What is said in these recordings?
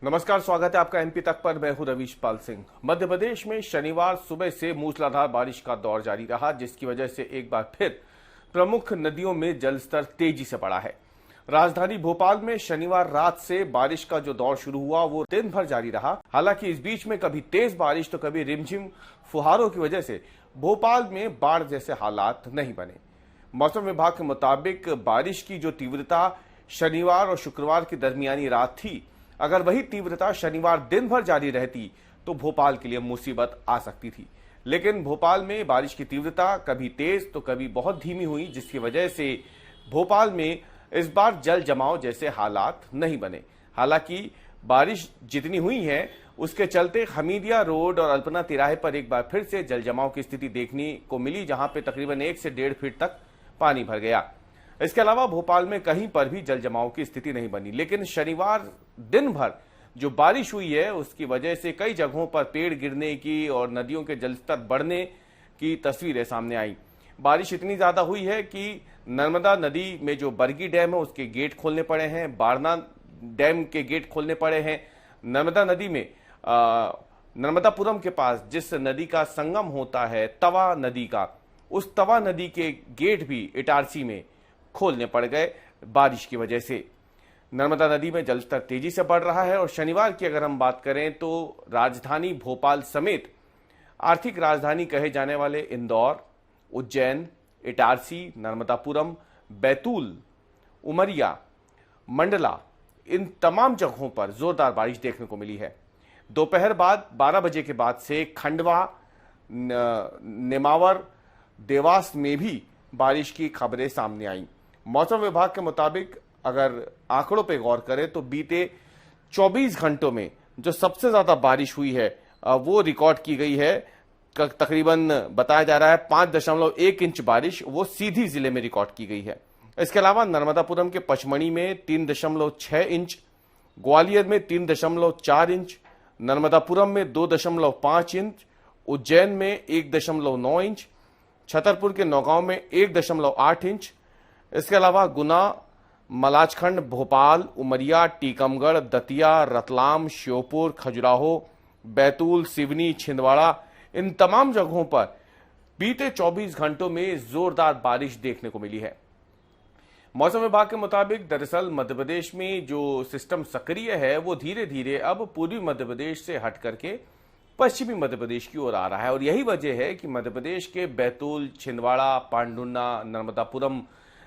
नमस्कार, स्वागत है आपका एमपी तक पर। मैं हूं रवीश पाल सिंह। मध्य प्रदेश में शनिवार सुबह से मूसलाधार बारिश का दौर जारी रहा, जिसकी वजह से एक बार फिर प्रमुख नदियों में जलस्तर तेजी से बढ़ा है। राजधानी भोपाल में शनिवार रात से बारिश का जो दौर शुरू हुआ वो दिन भर जारी रहा। हालांकि इस बीच में कभी तेज बारिश तो कभी रिमझिम फुहारों की वजह से भोपाल में बाढ़ जैसे हालात नहीं बने। मौसम विभाग के मुताबिक बारिश की जो तीव्रता शनिवार और शुक्रवार की दरमियानी रात थी, अगर वही तीव्रता शनिवार दिन भर जारी रहती तो भोपाल के लिए मुसीबत आ सकती थी। लेकिन भोपाल में बारिश की तीव्रता कभी तेज तो कभी बहुत धीमी हुई, जिसकी वजह से भोपाल में इस बार जल जमाव जैसे हालात नहीं बने। हालांकि बारिश जितनी हुई है उसके चलते हमीदिया रोड और अल्पना तिराहे पर एक बार फिर से जल जमाव की स्थिति देखने को मिली, जहां पे तकरीबन 1 से 1.5 फीट तक पानी भर गया। इसके अलावा भोपाल में कहीं पर भी जल जमाव की स्थिति नहीं बनी। लेकिन शनिवार दिन भर जो बारिश हुई है उसकी वजह से कई जगहों पर पेड़ गिरने की और नदियों के जलस्तर बढ़ने की तस्वीरें सामने आई। बारिश इतनी ज्यादा हुई है कि नर्मदा नदी में जो बरगी डैम है उसके गेट खोलने पड़े हैं, बारना डैम के गेट खोलने पड़े हैं। नर्मदा नदी में नर्मदापुरम के पास जिस नदी का संगम होता है तवा नदी का, उस तवा नदी के गेट भी इटारसी में खोलने पड़ गए बारिश की वजह से। नर्मदा नदी में जलस्तर तेजी से बढ़ रहा है और शनिवार की अगर हम बात करें तो राजधानी भोपाल समेत आर्थिक राजधानी कहे जाने वाले इंदौर, उज्जैन, इटारसी, नर्मदापुरम, बैतूल, उमरिया, मंडला, इन तमाम जगहों पर जोरदार बारिश देखने को मिली है। दोपहर बाद 12 बजे के बाद से खंडवा, नेमावर, देवास में भी बारिश की खबरें सामने आई। मौसम विभाग के मुताबिक अगर आंकड़ों पर गौर करें तो बीते 24 घंटों में जो सबसे ज्यादा बारिश हुई है वो रिकॉर्ड की गई है। तकरीबन बताया जा रहा है 5.1 इंच बारिश वो सीधी जिले में रिकॉर्ड की गई है। इसके अलावा नर्मदापुरम के पचमढ़ी में 3.6 इंच, ग्वालियर में 3.4 इंच, नर्मदापुरम में 2.5 इंच, उज्जैन में 1.9 इंच, छतरपुर के नौगांव में 1.8 इंच। इसके अलावा गुना, मलाजखंड, भोपाल, उमरिया, टीकमगढ़, दतिया, रतलाम, श्योपुर, खजुराहो, बैतूल, सिवनी, छिंदवाड़ा, इन तमाम जगहों पर बीते 24 घंटों में जोरदार बारिश देखने को मिली है। मौसम विभाग के मुताबिक दरअसल मध्य प्रदेश में जो सिस्टम सक्रिय है वो धीरे धीरे अब पूर्वी मध्य प्रदेश से हट करके पश्चिमी मध्य प्रदेश की ओर आ रहा है और यही वजह है कि मध्य प्रदेश के बैतूल, छिंदवाड़ा, पांडुना, नर्मदापुरम,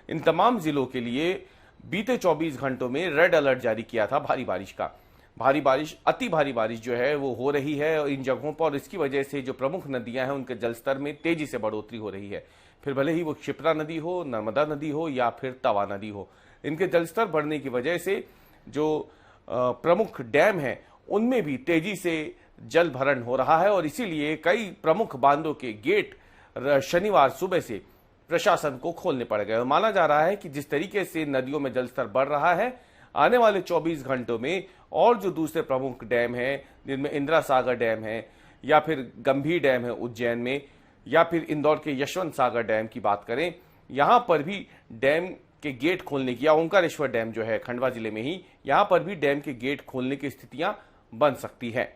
इन तमाम जिलों के लिए बीते 24 घंटों में रेड अलर्ट जारी किया था भारी बारिश का। भारी बारिश, अति भारी बारिश जो है वो हो रही है इन जगहों पर। इसकी वजह से जो प्रमुख नदियां हैं उनके जलस्तर में तेजी से बढ़ोतरी हो रही है। फिर भले ही वो क्षिप्रा नदी हो, नर्मदा नदी हो या फिर तवा नदी हो, इनके जलस्तर बढ़ने की वजह से जो प्रमुख डैम है उनमें भी तेजी से जल भरण हो रहा है और इसीलिए कई प्रमुख बांधों के गेट शनिवार सुबह से प्रशासन को खोलने पड़ गए। माना जा रहा है कि जिस तरीके से नदियों में जलस्तर बढ़ रहा है, आने वाले 24 घंटों में और जो दूसरे प्रमुख डैम हैं जिनमें इंदिरा सागर डैम है या फिर गंभीर डैम है उज्जैन में, या फिर इंदौर के यशवंत सागर डैम की बात करें, यहां पर भी डैम के गेट खोलने की, या ओंकारेश्वर डैम जो है खंडवा जिले में ही, यहां पर भी डैम के गेट खोलने की स्थितियां बन सकती है।